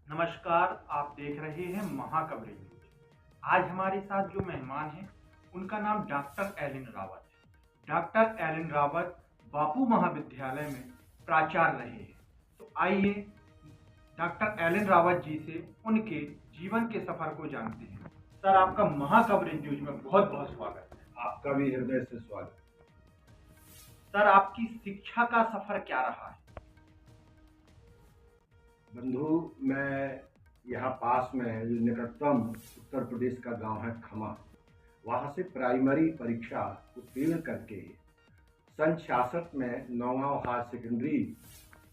नमस्कार, आप देख रहे हैं महाकवरेज न्यूज। आज हमारे साथ जो मेहमान हैं, उनका नाम डॉक्टर एलिन रावत है। डॉक्टर एलिन रावत बापू महाविद्यालय में प्राचार्य रहे हैं। तो आइए डॉक्टर एलिन रावत जी से उनके जीवन के सफर को जानते हैं। सर, आपका महाकवरेज न्यूज में बहुत बहुत स्वागत है। आपका भी हृदय से स्वागत। सर, आपकी शिक्षा का सफर क्या रहा है? बंधु, मैं यहाँ पास में है जो निकटतम उत्तर प्रदेश का गांव है खमा, वहाँ से प्राइमरी परीक्षा उत्तीर्ण करके सन 66 में नौगांव हायर सेकेंडरी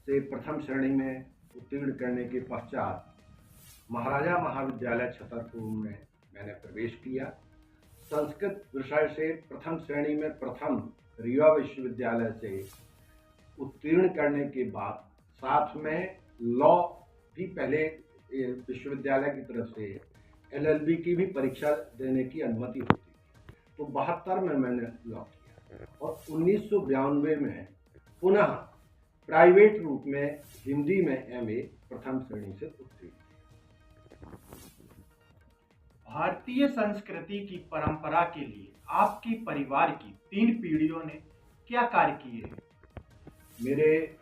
से प्रथम श्रेणी में उत्तीर्ण करने के पश्चात महाराजा महाविद्यालय छतरपुर में मैंने प्रवेश किया। संस्कृत विषय से प्रथम श्रेणी में प्रथम रीवा विश्वविद्यालय से उत्तीर्ण करने के बाद साथ में लॉ भी पहले विश्वविद्यालय की तरफ से LLB की भी परीक्षा देने की अनुमति होती थी। तो 72 में मैंने लॉ किया और 1992 में पुनः प्राइवेट रूप में हिंदी में MA प्रथम श्रेणी से उत्तीर्ण। भारतीय संस्कृति की परंपरा के लिए आपके परिवार की 3 पीढ़ियों ने क्या कार्य किए हैं? मेरे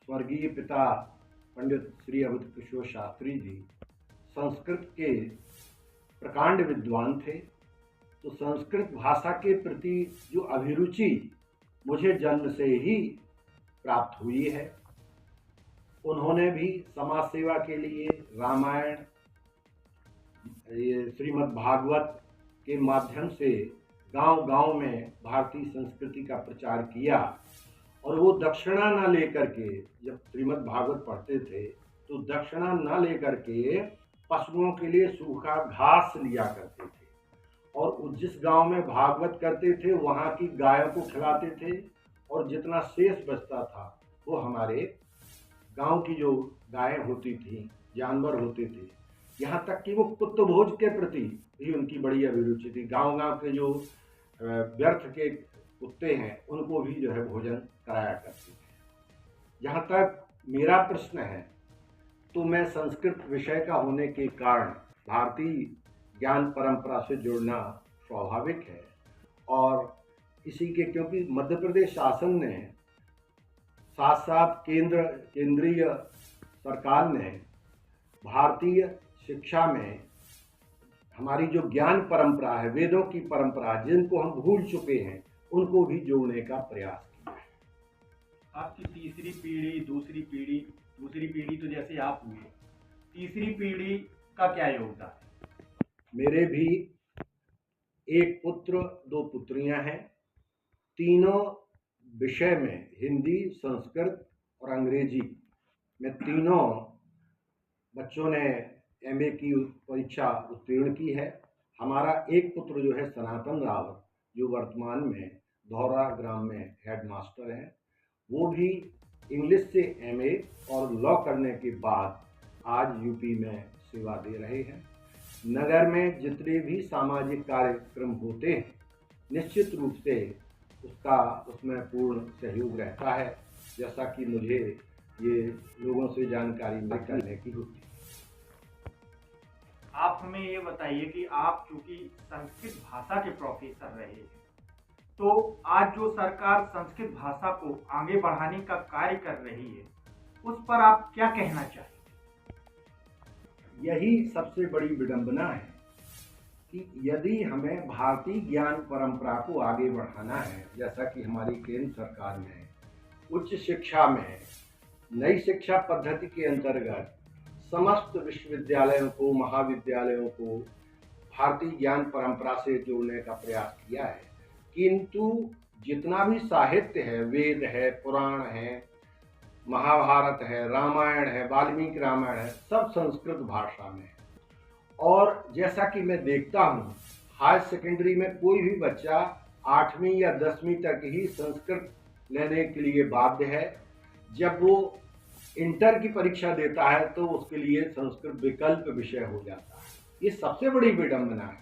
स्वर्गीय पिता पंडित श्री अवध किशोर शास्त्री जी संस्कृत के प्रकांड विद्वान थे। तो संस्कृत भाषा के प्रति जो अभिरुचि मुझे जन्म से ही प्राप्त हुई है, उन्होंने भी समाज सेवा के लिए रामायण, श्रीमद् भागवत के माध्यम से गांव-गांव में भारतीय संस्कृति का प्रचार किया। और वो दक्षिणा न लेकर के, जब श्रीमद् भागवत पढ़ते थे तो दक्षिणा न लेकर के पशुओं के लिए सूखा घास लिया करते थे और जिस गांव में भागवत करते थे वहाँ की गायों को खिलाते थे और जितना शेष बचता था वो हमारे गांव की जो गायें होती थी, जानवर होते थे, यहाँ तक कि वो कुत्तभोज के प्रति भी उनकी बड़ी अभिरुचि थी। गांव-गांव के जो व्यर्थ के कुत्ते हैं उनको भी जो है भोजन कराया करते थे। जहाँ तक मेरा प्रश्न है तो मैं संस्कृत विषय का होने के कारण भारतीय ज्ञान परंपरा से जुड़ना स्वाभाविक है और इसी के क्योंकि मध्य प्रदेश शासन ने साथ साथ केंद्रीय सरकार ने भारतीय शिक्षा में हमारी जो ज्ञान परंपरा है, वेदों की परंपरा, जिनको हम भूल चुके हैं, उनको भी जोड़ने का प्रयास किया है। आपकी तीसरी पीढ़ी तो जैसे आप हुए, तीसरी पीढ़ी का क्या योगदान है? मेरे भी एक पुत्र, 2 पुत्रियां हैं। तीनों विषय में हिंदी, संस्कृत और अंग्रेजी में तीनों बच्चों ने MA की परीक्षा उत्तीर्ण की है। हमारा एक पुत्र जो है सनातन रावत, जो वर्तमान में धौरा ग्राम में हेडमास्टर हैं, वो भी इंग्लिश से MA और लॉ करने के बाद आज UP में सेवा दे रहे हैं। नगर में जितने भी सामाजिक कार्यक्रम होते हैं निश्चित रूप से उसमें पूर्ण सहयोग रहता है, जैसा कि मुझे ये लोगों से जानकारी करने की होती है। आप हमें ये बताइए कि आप चूंकि संस्कृत भाषा के प्रोफेसर रहे हैं, तो आज जो सरकार संस्कृत भाषा को आगे बढ़ाने का कार्य कर रही है, उस पर आप क्या कहना चाहेंगे? यही सबसे बड़ी विडंबना है कि यदि हमें भारतीय ज्ञान परंपरा को आगे बढ़ाना है, जैसा कि हमारी केंद्र सरकार ने उच्च शिक्षा में नई शिक्षा पद्धति के अंतर्गत समस्त विश्वविद्यालयों को, महाविद्यालयों को भारतीय ज्ञान परंपरा से जोड़ने का प्रयास किया है, किंतु जितना भी साहित्य है, वेद है, पुराण है, महाभारत है, रामायण है, वाल्मीकि रामायण है, सब संस्कृत भाषा में है। और जैसा कि मैं देखता हूँ हायर सेकेंडरी में कोई भी बच्चा 8वीं या 10वीं तक ही संस्कृत लेने के लिए बाध्य है। जब वो इंटर की परीक्षा देता है तो उसके लिए संस्कृत विकल्प विषय हो जाता है। ये सबसे बड़ी विडंबना है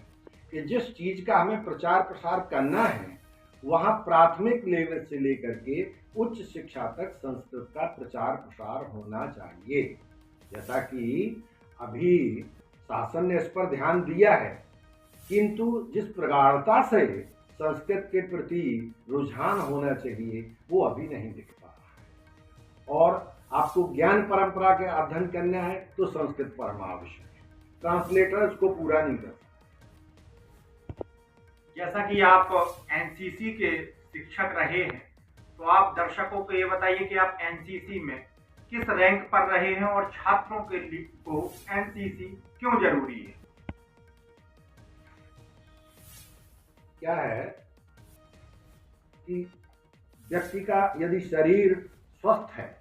कि जिस चीज़ का हमें प्रचार प्रसार करना है वहाँ प्राथमिक लेवल से लेकर के उच्च शिक्षा तक संस्कृत का प्रचार प्रसार होना चाहिए। जैसा कि अभी शासन ने इस पर ध्यान दिया है, किंतु जिस प्रगाढ़ता से संस्कृत के प्रति रुझान होना चाहिए वो अभी नहीं दिख पा रहा है। और आपको ज्ञान परंपरा के अध्ययन करना है तो संस्कृत परम आवश्यक है, ट्रांसलेटर उसको पूरा नहीं कर सकता। जैसा कि आप एनसीसी के शिक्षक रहे हैं, तो आप दर्शकों को ये बताइए कि आप एनसीसी में किस रैंक पर रहे हैं और छात्रों के लिए को एनसीसी क्यों जरूरी है? क्या है कि व्यक्ति का यदि शरीर स्वस्थ है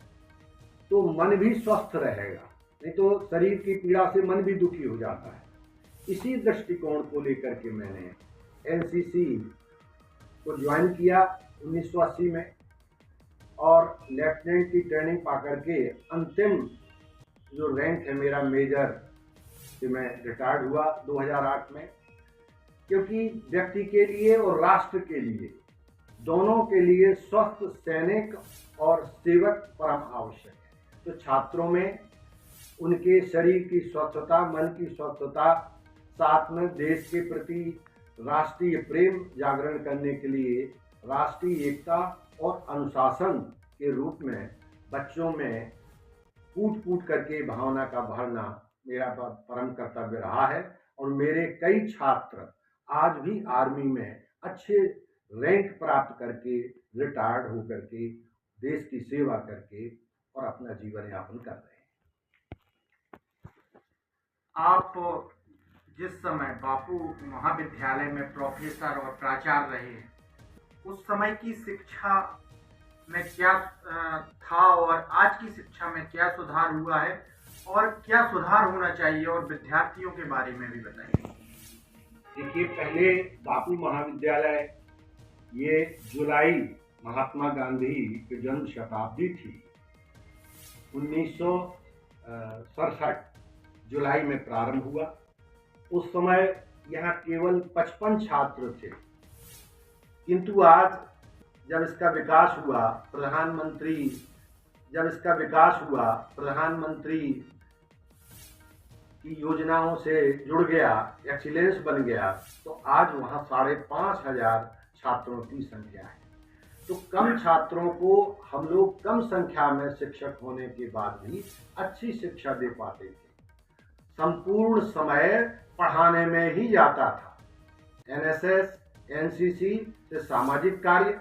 तो मन भी स्वस्थ रहेगा, नहीं तो शरीर की पीड़ा से मन भी दुखी हो जाता है। इसी दृष्टिकोण को लेकर के मैंने एनसीसी को ज्वाइन किया 1980 में, और लेफ्टिनेंट की ट्रेनिंग पाकर के अंतिम जो रैंक है मेरा मेजर से मैं रिटायर्ड हुआ 2008 में। क्योंकि व्यक्ति के लिए और राष्ट्र के लिए, दोनों के लिए स्वस्थ सैनिक और सेवक परम आवश्यक है। तो छात्रों में उनके शरीर की स्वस्थता, मन की स्वस्थता, साथ में देश के प्रति राष्ट्रीय प्रेम जागरण करने के लिए राष्ट्रीय एकता और अनुशासन के रूप में बच्चों में कूट कूट करके भावना का भरना मेरा परम कर्तव्य रहा है। और मेरे कई छात्र आज भी आर्मी में अच्छे रैंक प्राप्त करके रिटायर्ड होकर के देश की सेवा करके और अपना जीवन यापन कर रहे हैं। आप जिस समय बापू महाविद्यालय में प्रोफेसर और प्राचार्य रहे हैं, उस समय की शिक्षा में क्या था और आज की शिक्षा में क्या सुधार हुआ है और क्या सुधार होना चाहिए, और विद्यार्थियों के बारे में भी बताइए। देखिए, पहले बापू महाविद्यालय ये जुलाई महात्मा गांधी की जन्म शताब्दी थी, 1967 जुलाई में प्रारंभ हुआ। उस समय यहाँ केवल 55 छात्र थे, किंतु आज जब इसका विकास हुआ, प्रधानमंत्री की योजनाओं से जुड़ गया, एक्सीलेंस बन गया, तो आज वहाँ 5,500 छात्रों की संख्या है। तो कम छात्रों को हम लोग कम संख्या में शिक्षक होने के बाद भी अच्छी शिक्षा दे पाते थे। संपूर्ण समय पढ़ाने में ही जाता था। एनएसएस, एनसीसी से सामाजिक कार्य,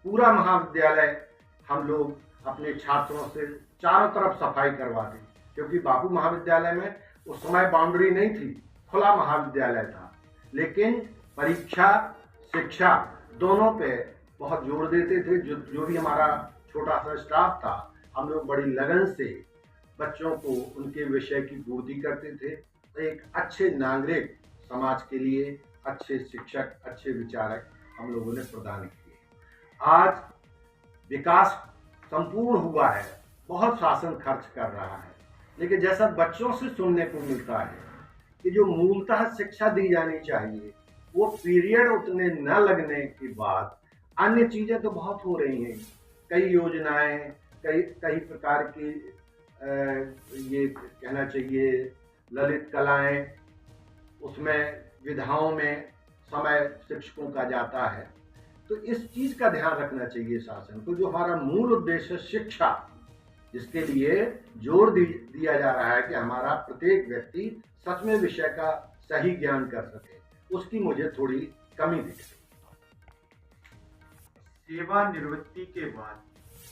पूरा महाविद्यालय हम लोग अपने छात्रों से चारों तरफ सफाई करवाते, क्योंकि बापू महाविद्यालय में उस समय बाउंड्री नहीं थी, खुला महाविद्यालय था। लेकिन परीक्षा, शिक्षा दोनों पे बहुत जोर देते थे। जो भी हमारा छोटा सा स्टाफ था, हम लोग बड़ी लगन से बच्चों को उनके विषय की पूर्ति करते थे। एक अच्छे नागरिक समाज के लिए अच्छे शिक्षक, अच्छे विचारक हम लोगों ने प्रदान किए। आज विकास संपूर्ण हुआ है, बहुत शासन खर्च कर रहा है, लेकिन जैसा बच्चों से सुनने को मिलता है कि जो मूलतः शिक्षा दी जानी चाहिए वो पीरियड उतने न लगने के बाद अन्य चीजें तो बहुत हो रही हैं। कई योजनाएं, कई प्रकार की ये कहना चाहिए ललित कलाएं, उसमें विधाओं में समय शिक्षकों का जाता है। तो इस चीज का ध्यान रखना चाहिए शासन को। जो हमारा मूल उद्देश्य शिक्षा, जिसके लिए जोर दिया जा रहा है कि हमारा प्रत्येक व्यक्ति सच में विषय का सही ज्ञान कर सके, उसकी मुझे थोड़ी कमी दिख रही। सेवानिवृत्ति के बाद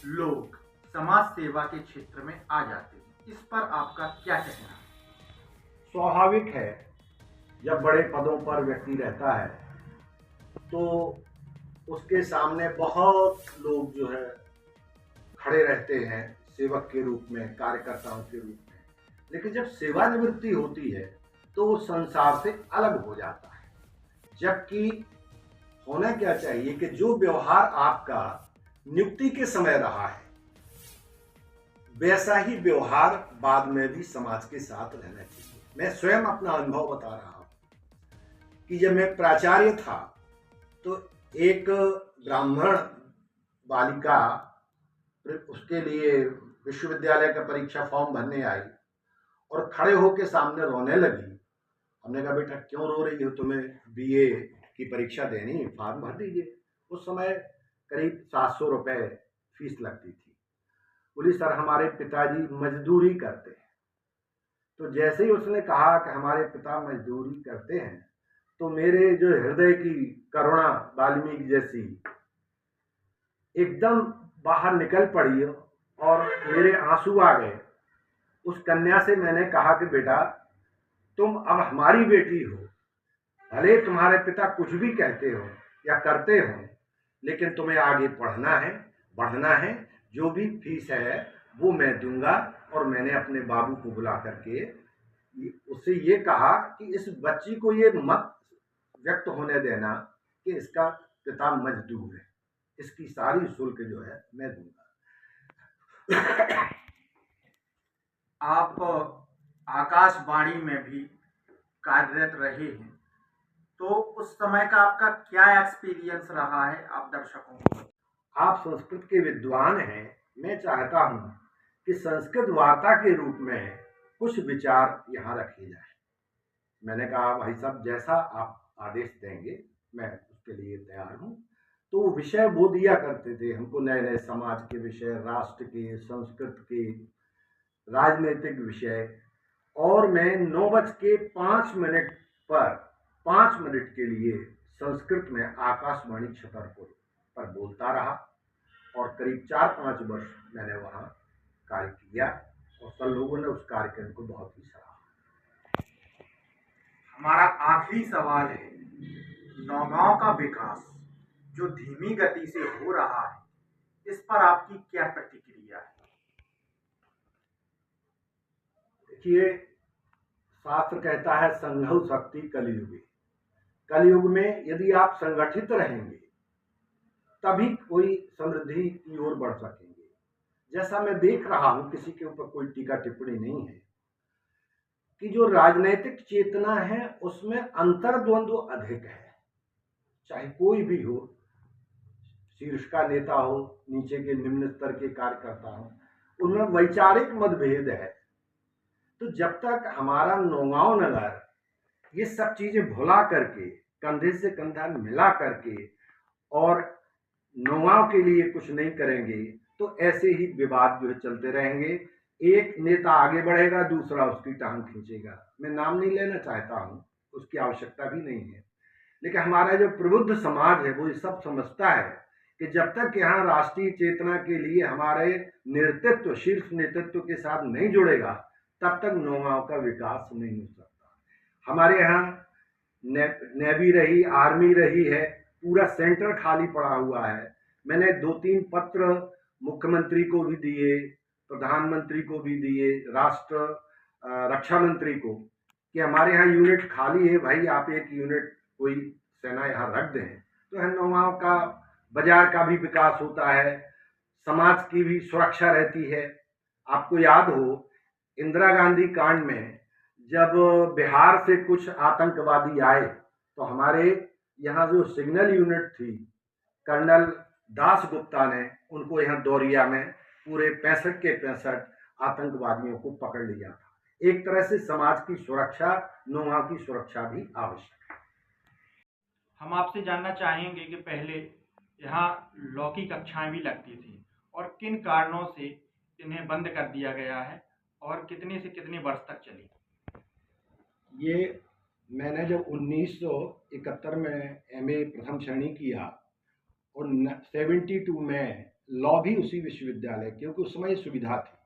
लोग समाज सेवा के क्षेत्र में आ जाते हैं, इस पर आपका क्या कहना है? स्वाभाविक है, जब बड़े पदों पर व्यक्ति रहता है तो उसके सामने बहुत लोग जो है खड़े रहते हैं सेवक के रूप में, कार्यकर्ताओं के रूप में। लेकिन जब सेवानिवृत्ति होती है तो वो संसार से अलग हो जाता है। जबकि होना क्या चाहिए कि जो व्यवहार आपका नियुक्ति के समय रहा है, वैसा ही व्यवहार बाद में भी समाज के साथ रहना चाहिए। मैं स्वयं अपना अनुभव बता रहा हूं कि जब मैं प्राचार्य था तो एक ब्राह्मण बालिका उसके लिए विश्वविद्यालय का परीक्षा फॉर्म भरने आई, और खड़े होके सामने रोने लगी। हमने कहा बेटा क्यों रो रही हो, तुम्हें बीए की परीक्षा देनी, फॉर्म भर दीजिए। उस समय करीब 700 रुपये फीस लगती थी। बोली सर हमारे पिताजी मजदूरी करते हैं। तो जैसे ही उसने कहा कि हमारे पिता मजदूरी करते हैं, तो मेरे जो हृदय की करुणा वाल्मीकि जैसी एकदम बाहर निकल पड़ी और मेरे आंसू आ गए। उस कन्या से मैंने कहा कि बेटा तुम अब हमारी बेटी हो, भले तुम्हारे पिता कुछ भी कहते हो या करते हो, लेकिन तुम्हें आगे पढ़ना है, बढ़ना है। जो भी फीस है वो मैं दूंगा। और मैंने अपने बाबू को बुला करके उससे ये कहा कि इस बच्ची को ये मत व्यक्त होने देना कि इसका पिता मजदूर है, इसकी सारी शुल्क जो है मैं दूंगा। आप आकाशवाणी में भी कार्यरत रहे हैं, तो उस समय का आपका क्या एक्सपीरियंस रहा है, आप दर्शकों को? आप संस्कृत के विद्वान हैं, मैं चाहता हूं कि संस्कृत वार्ता के रूप में कुछ विचार यहाँ रखे जाए। मैंने कहा भाई साहब जैसा आप आदेश देंगे मैं उसके लिए तैयार हूँ। तो विषय वो दिया करते थे हमको, नए नए समाज के विषय, राष्ट्र के, संस्कृत के, राजनीतिक विषय। और मैं 9:05 पर 5 मिनट के लिए संस्कृत में आकाशवाणी छतरपुर पर बोलता रहा और करीब 4-5 वर्ष मैंने वहाँ कार्य किया और सब लोगों ने उस कार्यक्रम को बहुत ही सराहा। हमारा आखिरी सवाल है, नौगांव का विकास जो धीमी गति से हो रहा है, इस पर आपकी क्या प्रतिक्रिया है? देखिए शास्त्र कहता है संघौ शक्ति कलयुगी। कलयुग में यदि आप संगठित रहेंगे तभी कोई समृद्धि की ओर बढ़ सकेंगे। जैसा मैं देख रहा हूं, किसी के ऊपर कोई टीका टिप्पणी नहीं है, कि जो राजनीतिक चेतना है उसमें अंतर्द्वंद्व अधिक है। चाहे कोई भी हो, शीर्ष का नेता हो, नीचे के निम्न स्तर के कार्यकर्ता हो, उनमें वैचारिक मतभेद है। तो जब तक हमारा नौगांव नगर ये सब चीजें भुला करके, कंधे से कंधा मिला करके और नौगांव के लिए कुछ नहीं करेंगे, तो ऐसे ही विवाद जो है चलते रहेंगे। एक नेता आगे बढ़ेगा, दूसरा उसकी टांग खींचेगा। मैं नाम नहीं लेना चाहता हूं, उसकी आवश्यकता भी नहीं है, लेकिन हमारा जो प्रबुद्ध समाज है वो ये सब समझता है कि जब तक यहाँ राष्ट्रीय चेतना के लिए हमारे नेतृत्व, शीर्ष नेतृत्व के साथ नहीं जुड़ेगा, तब तक नौगांव का विकास नहीं हो सकता। हमारे यहाँ नेवी रही, आर्मी रही है, पूरा सेंटर खाली पड़ा हुआ है। मैंने 2-3 पत्र मुख्यमंत्री को भी दिए, प्रधानमंत्री को भी दिए, राष्ट्र रक्षा मंत्री को, कि हमारे यहाँ यूनिट खाली है, भाई आप एक यूनिट कोई सेना यहाँ रख दें, तो नौगांव का बाजार का भी विकास होता है, समाज की भी सुरक्षा रहती है। आपको याद हो इंदिरा गांधी कांड में जब बिहार से कुछ आतंकवादी आए, तो हमारे यहाँ जो सिग्नल यूनिट थी, कर्नल दास गुप्ता ने उनको यहाँ दौरिया में पूरे 65 के 65 आतंकवादियों को पकड़ लिया था। एक तरह से समाज की सुरक्षा, नौगांव की सुरक्षा भी आवश्यक है। हम आपसे जानना चाहेंगे कि पहले यहाँ लॉ की कक्षाएं भी लगती थी और किन कारणों से इन्हें बंद कर दिया गया है और कितने से कितने वर्ष तक चली? ये मैंने जब 1971 में एमए प्रथम श्रेणी किया और 72 में लॉ भी उसी विश्वविद्यालय, क्योंकि उस समय सुविधा थी,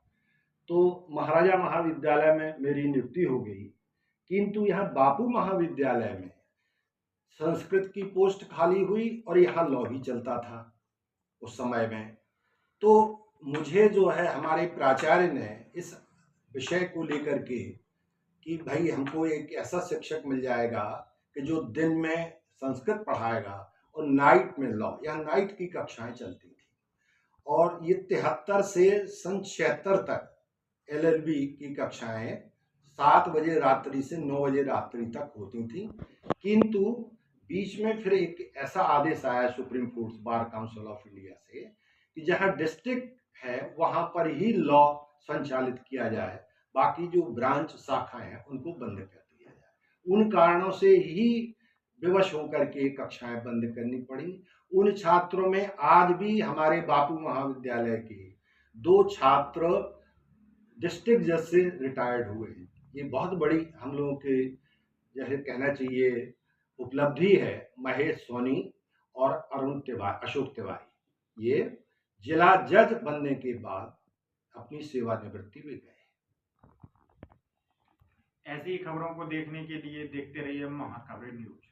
तो महाराजा महाविद्यालय में मेरी नियुक्ति हो गई। किंतु यहाँ बापू महाविद्यालय में संस्कृत की पोस्ट खाली हुई और यहाँ लॉ ही चलता था उस समय में। तो मुझे जो है हमारे प्राचार्य ने इस विषय को लेकर के कि भाई हमको एक ऐसा शिक्षक मिल जाएगा कि जो दिन में संस्कृत पढ़ाएगा और नाइट में लॉ, या नाइट की कक्षाएं चलती थी। और ये 73 से सन 76 तक LLB की कक्षाएं 7 बजे रात्रि से 9 बजे रात्रि तक होती थी। किंतु बीच में फिर एक ऐसा आदेश आया supreme court, bar council of India से, कि जहां डिस्ट्रिक्ट है वहां पर ही लॉ संचालित किया जाए, बाकी जो ब्रांच शाखाएं हैं उनको बंद कर दिया जाए। उन कारणों से ही विवश होकर के कक्षाएं बंद करनी पड़ी। उन छात्रों में आज भी हमारे बापू महाविद्यालय के 2 छात्र डिस्ट्रिक्ट जज से रिटायर्ड हुए हैं। ये बहुत बड़ी हम लोगों के जैसे कहना चाहिए उपलब्धि है। महेश सोनी और अशोक तिवारी ये जिला जज बनने के बाद अपनी सेवानिवृत्ति में गए। ऐसी खबरों को देखने के लिए देखते रहिए महाखबरें न्यूज।